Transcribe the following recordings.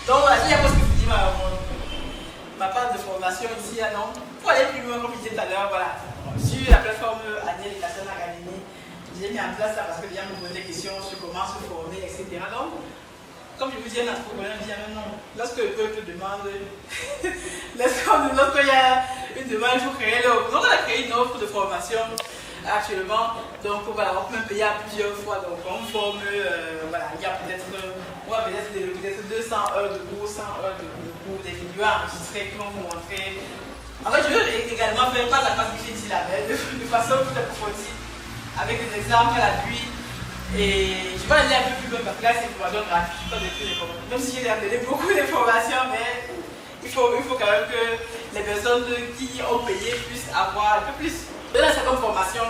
Donc voilà, il y a parce que je dis ma part de formation ici, non. Pour aller plus loin, comme je disais tout à l'heure, voilà, sur la plateforme Annie Education Academy, j'ai mis en place ça parce que les gens me posaient des questions sur comment se former, etc. Donc, comme je vous disais, un entrepreneur dit non, lorsque le peuple demande, lorsqu'il y a une demande, il faut créer l'offre. Donc, on a créé une offre de formation actuellement. Donc, voilà, on peut même payer à plusieurs fois. Donc, on forme, voilà, il y a peut-être 200 heures de cours, 100 heures de cours, des vidéos enregistrées qui vont vous montrer. En fait, je veux également faire pas la partie que j'ai dit là, mais de façon plus approfondie, avec des exemples à l'appui. Et je vais aller un peu plus loin parce que là, c'est une formation gratuite, pas de plus d'informations. Même si j'ai donné beaucoup d'informations, mais il faut quand même que les personnes qui ont payé puissent avoir un peu plus. Là, c'est comme formation,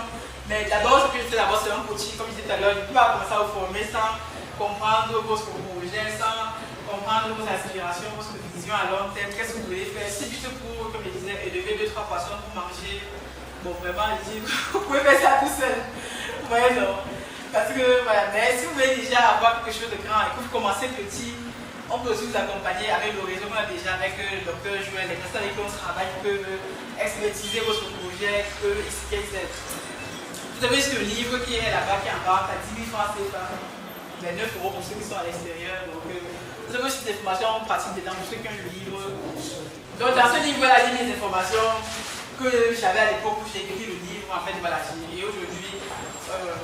mais d'abord, ce que je fais d'abord, c'est un coaching, comme je disais tout à l'heure. Je ne peux pas commencer à vous former sans comprendre votre projet, sans comprendre vos aspirations, votre vision à long terme, qu'est-ce que vous voulez faire. C'est juste pour, comme je disais, élever 2-3 poissons pour manger. Bon, vraiment, je dis, vous pouvez faire ça tout seul. Ouais, non. Parce que, voilà, mais si vous voulez déjà avoir quelque chose de grand et que vous commencez petit, on peut aussi vous accompagner avec le réseau qu'on a déjà avec le docteur Joël, les personnes avec qui on travaille qui peuvent expertiser votre projet, qui peuvent expliquer. Vous avez ce livre qui est là-bas, qui est en vente à 10 000 francs CFA, mais 9 € pour ceux qui sont à l'extérieur. Donc, vous avez aussi des informations pratiques dedans pour ceux qui ont le livre. Donc, dans ce livre-là, il y a des informations que j'avais à l'époque où j'ai écrit le livre. En fait, voilà, et aujourd'hui,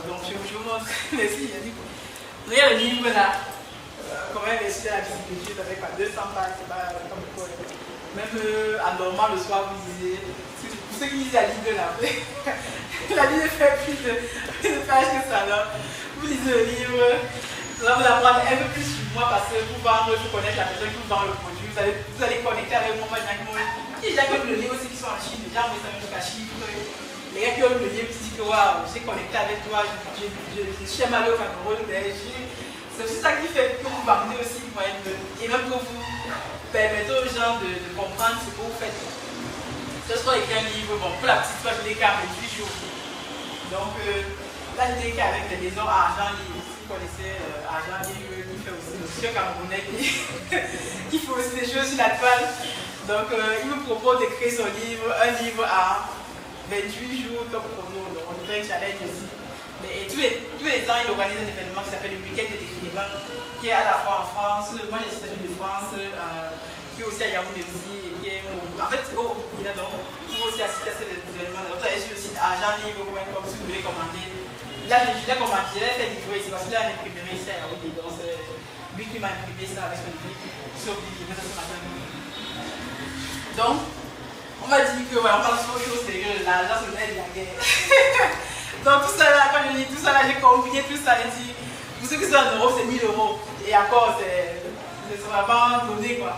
donc je vous montre. Merci, Yannick. Regardez le livre là. Comment investir à la viticulture avec 200 pages, c'est pas comme quoi. Même en dormant le soir, vous lisez. Pour ceux qui lisent la livre là, la livre fait plus de pages que ça là. Vous lisez le livre, ça va vous apprendre un peu plus sur moi parce que vous vendre, vous connaissez la personne qui vous vend le produit, vous allez connecter avec moi, qui déjà que le livre aussi qui sont en Chine, déjà on met ça jusqu'à Chypre. Les gars qui ont le livre qui disent que waouh, j'ai connecté avec toi, je suis allé au Cameroun, c'est aussi ça qui fait que vous vendez aussi, et même que vous permettez aux gens de comprendre ce que vous faites. Ce sera écrit un livre, bon, pour la petite histoire, je l'ai écrit en 28 jours. Donc là, je l'ai écrit avec les maisons Argent Livre. Si vous connaissez Argent Livre, qui fait aussi le monsieur camerounais qui fait aussi des choses sur la toile. Donc il me propose d'écrire son livre, un livre à 28 jours comme chrono, donc on fait un challenge aussi. Et tous les ans, il organise un événement qui s'appelle le week-end de l'écrivain, qui est à la fois en France, moi j'ai cité de France, qui est aussi à Yaoundé aussi, et qui est en fait, il a donc, qui aussi assisté à cet événement. Donc, vous allez sur le site argentlivre.com si vous voulez commander. Là, je l'ai commandé, je l'ai fait livrer ici, parce qu'il a une imprimerie ici à Yaoundé, donc c'est lui qui m'a imprimé ça avec son livre, sur le livre de ce matin. Donc, on m'a dit que, voilà, on parle sur autre chose, c'est que l'argent se met de la guerre. Donc tout ça là, quand je dis tout ça là, j'ai combiné tout ça, j'ai dit, pour ceux qui sont en Europe, c'est 1 000 €. Et encore, c'est vraiment donné quoi.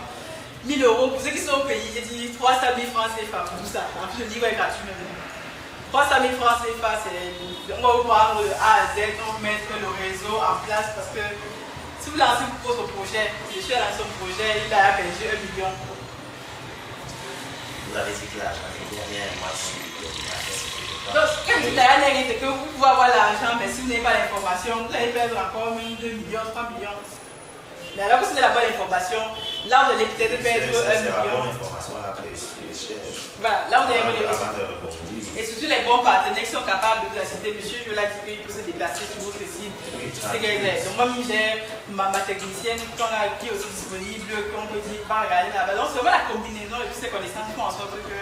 1 000 € pour ceux qui sont au pays, j'ai dit 300 000 francs CFA pour tout ça. En plus, le livre est gratuit même. 300 000 francs CFA, on va vous prendre de A à Z, on va mettre le réseau en place parce que si vous lancez votre projet, je suis à lancer un projet, il a perdu 1 million. Vous avez dit que l'argent est derrière moi sur donc, quand je dis derrière, c'est que vous pouvez avoir l'argent, mais si vous n'avez pas l'information, vous allez perdre encore 1, 2 millions, 3 millions. Mais alors que si vous avez la bonne information, là vous allez peut-être perdre 1 million. Voilà, là vous allez perdre 1 million. Et surtout les bons partenaires qui sont capables de vous assister. Monsieur, je l'ai dit qu'il peut se déplacer sur votre site. Donc moi, j'ai ma technicienne qui est aussi disponible, qu'on peut dire, va regarder là-bas. Donc c'est vraiment la combinaison de toutes ces connaissances qui font en sorte que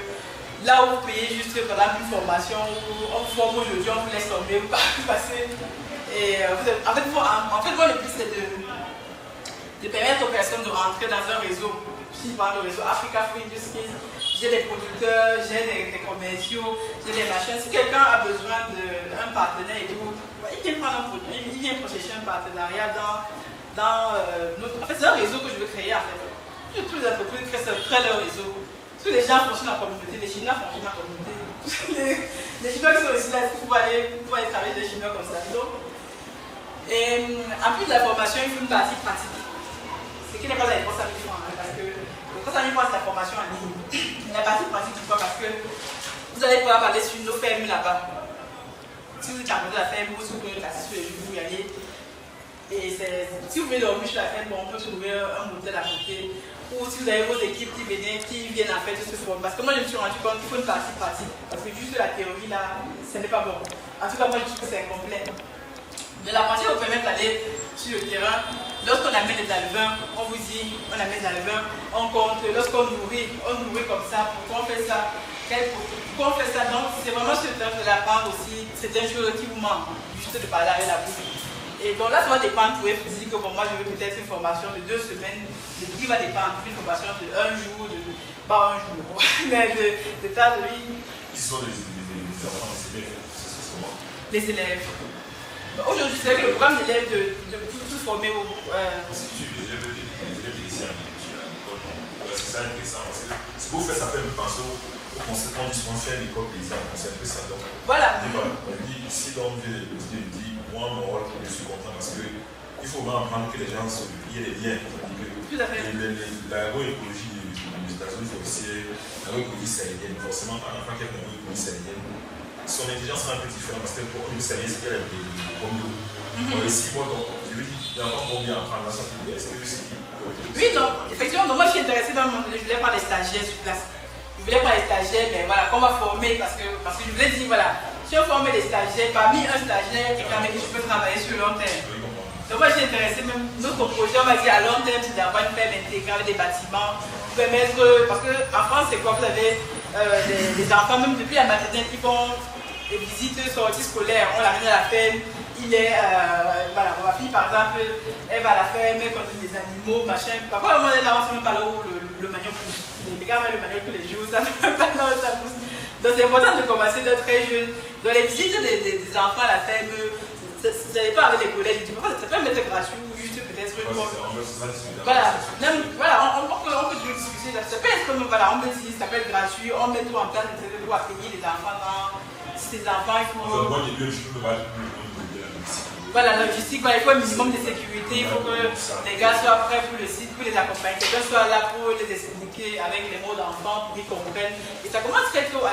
là où vous payez juste par exemple une formation, on vous forme aujourd'hui, on vous laisse tomber, vous passez. Et en fait, moi, le but c'est de permettre aux personnes de rentrer dans un réseau. Si je parle de réseau Africa Food Industries, j'ai des producteurs, j'ai des commerciaux, j'ai des machins. Si quelqu'un a besoin d'un partenaire et tout, il vient prendre un produit, il vient chercher un partenariat dans notre. En fait, c'est un réseau que je veux créer en fait. Toutes les entreprises créent leur réseau. Tous les gens fonctionnent en communauté, les Chinois fonctionnent en communauté. Les Chinois qui sont ici, là, vous pouvez aller travailler des Chinois comme ça. Donc, et en plus de la formation, il faut une partie pratique. Ce qui n'est pas la réponse à 1 000 francs, parce que le cours à 1 000 francs, c'est la formation en ligne. La partie pratique, pourquoi? Parce que vous allez pouvoir parler sur nos fermes là-bas. Si vous êtes à côté de la ferme, vous pouvez passer sur les jours, vous y allez. Et si vous venez dormir sur la ferme, bon, on peut trouver un motel à côté. Ou si vous avez vos équipes qui viennent en fait se former. Parce que moi je me suis rendu compte qu'il faut une partie pratique. Parce que juste la théorie là, ce n'est pas bon. En tout cas, moi je trouve que c'est incomplet. De la pratique vous permet d'aller sur le terrain. Lorsqu'on amène des alevins, on vous dit, on amène des alevins, on compte. Lorsqu'on nourrit comme ça. Pourquoi on fait ça? Pourquoi on fait ça? Donc c'est vraiment ce terrain de l'apprendre aussi. C'est un chose qui vous manque, juste de parler avec la bouche. Et donc là, ça va dépendre. Vous pouvez vous dire que bon, moi je veux peut-être une formation de 2 semaines. Le prix va dépendre. Une formation de 1 jour, pas un jour, mais de tas de vie. Qui sont les enfants, les élèves? C'est comment? Les élèves. Aujourd'hui, c'est vrai que le programme d'élèves de tout former au. Si tu les élèves ici en école, c'est ça intéressant. Parce que ce que vous faites, ça fait me penser aux conséquences du fait l'école paysanne. C'est un peu ça. Donc, voilà. On dit ici, donc, je dis, moi, mon rôle, je suis content parce qu'il faut vraiment apprendre que les gens se lient les liens. Tout à fait. L'agroécologie des États-Unis, c'est aussi l'agroécologie sahélienne. Forcément, un enfant qui a une agroécologie sahélienne, son intelligence est un peu différente parce que pour une sahélienne, c'est qu'elle a des pommes d'eau. Ici, moi, donc, je lui dis, il y a encore combien à apprendre là, ça peut être. Oui, donc, effectivement, donc moi je suis intéressée dans le monde, je voulais prendre les stagiaires sur place. Je voulais prendre les stagiaires, mais voilà, qu'on va former parce que je voulais dire, voilà, si on forme les stagiaires, parmi un stagiaire et avec qui je peux travailler sur le long terme. Donc moi je suis intéressée, même notre projet, on va dire à long terme, c'est d'avoir une ferme intégrale des bâtiments, permettre, parce qu'en France c'est quoi, vous avez des enfants, même depuis la maternelle, qui font des visites, sorties scolaires, on l'amène à la ferme, il est, voilà, ma fille par exemple, elle va à la ferme, elle conduit des animaux, machin, parfois on est là, on ne sait même pas là où le manioc pousse, les gars mettent le manioc tous les jours, ça ne fait pas là où ça pousse. Donc c'est important de commencer de très jeune. Dans les visites des enfants à la ferme, ça n'est pas avec les collègues, ça peut même être gratuit ou juste peut-être une fois. Voilà, même, voilà, on peut toujours discuter, ça peut être comme, voilà, on peut dire, ça peut être gratuit, on met tout en place, pour accueillir les enfants dans ces enfants, il faut. Voilà, la logistique, voilà, il faut un minimum de sécurité, il faut que les gars soient prêts pour le site, pour les accompagner, quelqu'un soit là pour les expliquer avec les mots d'enfant, pour qu'ils comprennent. Et ça commence très tôt, on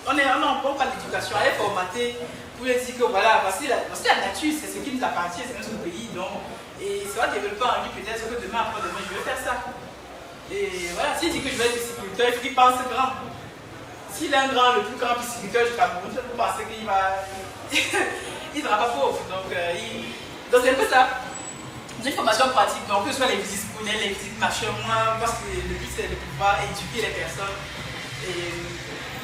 parle d'éducation, aller formater, pour les dire que voilà, voici la nature, c'est ce qui nous appartient, c'est notre pays, donc, et ça va développer en lui peut-être que demain, après-demain, je vais faire ça. Et voilà, s'il dit que je vais être pisciculteur, il faut qu'il pense grand. S'il est un grand, le plus grand pisciculteur du Cameroun, je peux penser qu'il va. Il ne sera pas pauvre. Donc c'est un peu ça. J'ai une formation pratique, donc que ce soit les visites scolaires, les visites machin, moi, parce que le but c'est de pouvoir éduquer les personnes. Et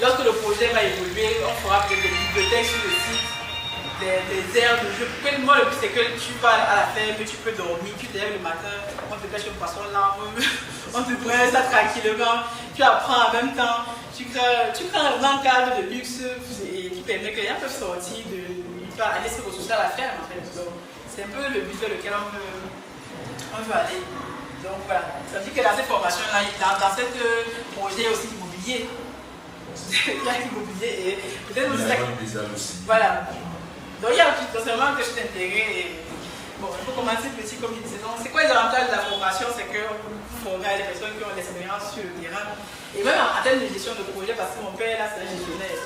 lorsque le projet va évoluer, on fera peut-être des bibliothèques sur le site, des aires de jeu. Moi, le but c'est que tu vas à la ferme, tu peux dormir, tu te lèves le matin, on te pêche un poisson là, on te prend ça tranquillement, tu apprends en même temps, tu crées un grand cadre de luxe qui permet que les gens peuvent sortir aller se ressourcer à la ferme en fait. Donc c'est un peu le but vers lequel on veut aller. Donc voilà, ça veut dire que dans cette formation-là, dans ce projet, il y a aussi l'immobilier. Il y a l'immobilier et peut-être aussi ça. Voilà. Donc il y a vraiment que je t'intéresse. Bon, il faut commencer petit comme il disait. Donc c'est quoi les avantages de la formation? C'est que vous formez les personnes qui ont l'expérience sur le terrain. Et même en termes de gestion de projet, parce que mon père là c'est un gestionnaire.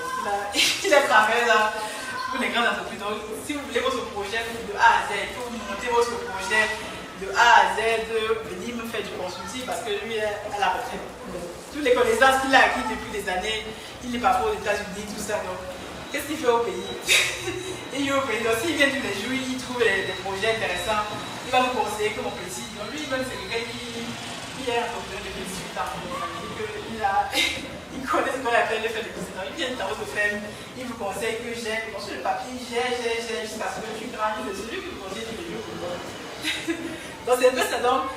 Il a travaillé là. Les grandes entreprises. Donc, si vous voulez votre projet de A à Z, il faut monter votre projet de A à Z, venir me faire du consulting parce que lui est à la retraite. Toutes les connaissances qu'il a acquises depuis des années, il est parfois aux États-Unis, tout ça. Donc, qu'est-ce qu'il fait au pays? Il est au pays. Donc, s'il vient tous les jours, il trouve des projets intéressants, il va vous conseiller comme mon petit. Donc, lui, même, c'est quelqu'un qui est entrepreneur depuis 18 ans. Il connaît ce qu'on appelle le fait de business. Il vient dans votre ferme, il vous conseille que j'ai, sur le papier, j'ai, jusqu'à ce que tu grandis, c'est celui qui vous conseille tous les jours. Donc c'est un peu ça. Donc,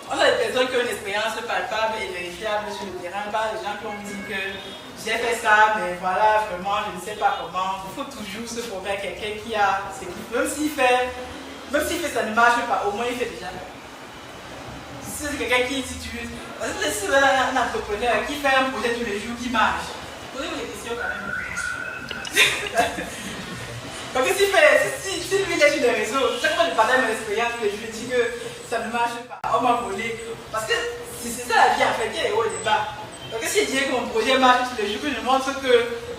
on a des personnes qui ont une expérience palpable et vérifiable sur le terrain, pas des gens qui ont dit que j'ai fait ça, mais voilà, vraiment, je ne sais pas comment. Il faut toujours se former à quelqu'un qui a ce qu'il peut. Même s'il fait ça ne marche pas, au moins il fait déjà. Si c'est quelqu'un qui, si tu c'est un entrepreneur qui fait un projet tous les jours qui marche, posez-vous des questions quand même. Parce que si lui il est sur les réseaux, chaque fois que je partage mon expérience tous les jours, je dis que ça ne marche pas, on m'a volé. Parce que c'est ça la vie en fait, il y a les hauts et les bas. Donc si je dis que mon projet marche tous les jours, que je montre que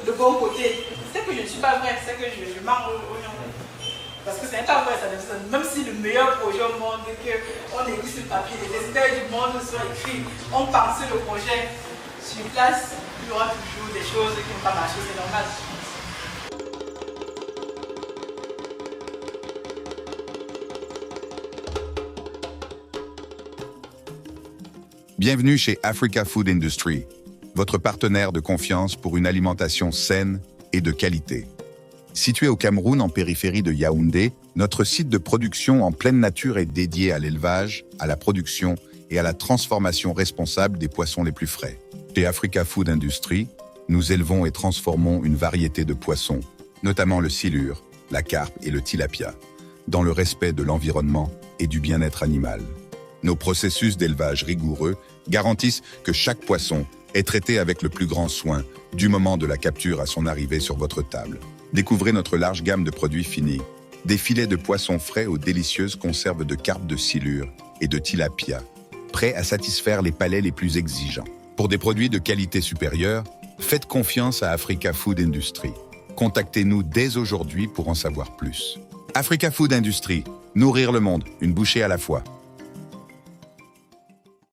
le bon côté, c'est que je ne suis pas vrai, c'est que je mens aux gens. Parce que ce n'est pas vrai, ça. Même si le meilleur projet au monde, qu'on écrit sur papier, les experts du monde sont écrits, on pense le projet sur place, il y aura toujours des choses qui n'ont pas marché, c'est normal. Bienvenue chez Africa Food Industry, votre partenaire de confiance pour une alimentation saine et de qualité. Situé au Cameroun, en périphérie de Yaoundé, notre site de production en pleine nature est dédié à l'élevage, à la production et à la transformation responsable des poissons les plus frais. Chez Africa Food Industry, nous élevons et transformons une variété de poissons, notamment le silure, la carpe et le tilapia, dans le respect de l'environnement et du bien-être animal. Nos processus d'élevage rigoureux garantissent que chaque poisson est traité avec le plus grand soin, du moment de la capture à son arrivée sur votre table. Découvrez notre large gamme de produits finis, des filets de poissons frais aux délicieuses conserves de carpe de silure et de tilapia, prêts à satisfaire les palais les plus exigeants. Pour des produits de qualité supérieure, faites confiance à Africa Food Industry. Contactez-nous dès aujourd'hui pour en savoir plus. Africa Food Industry, nourrir le monde, une bouchée à la fois.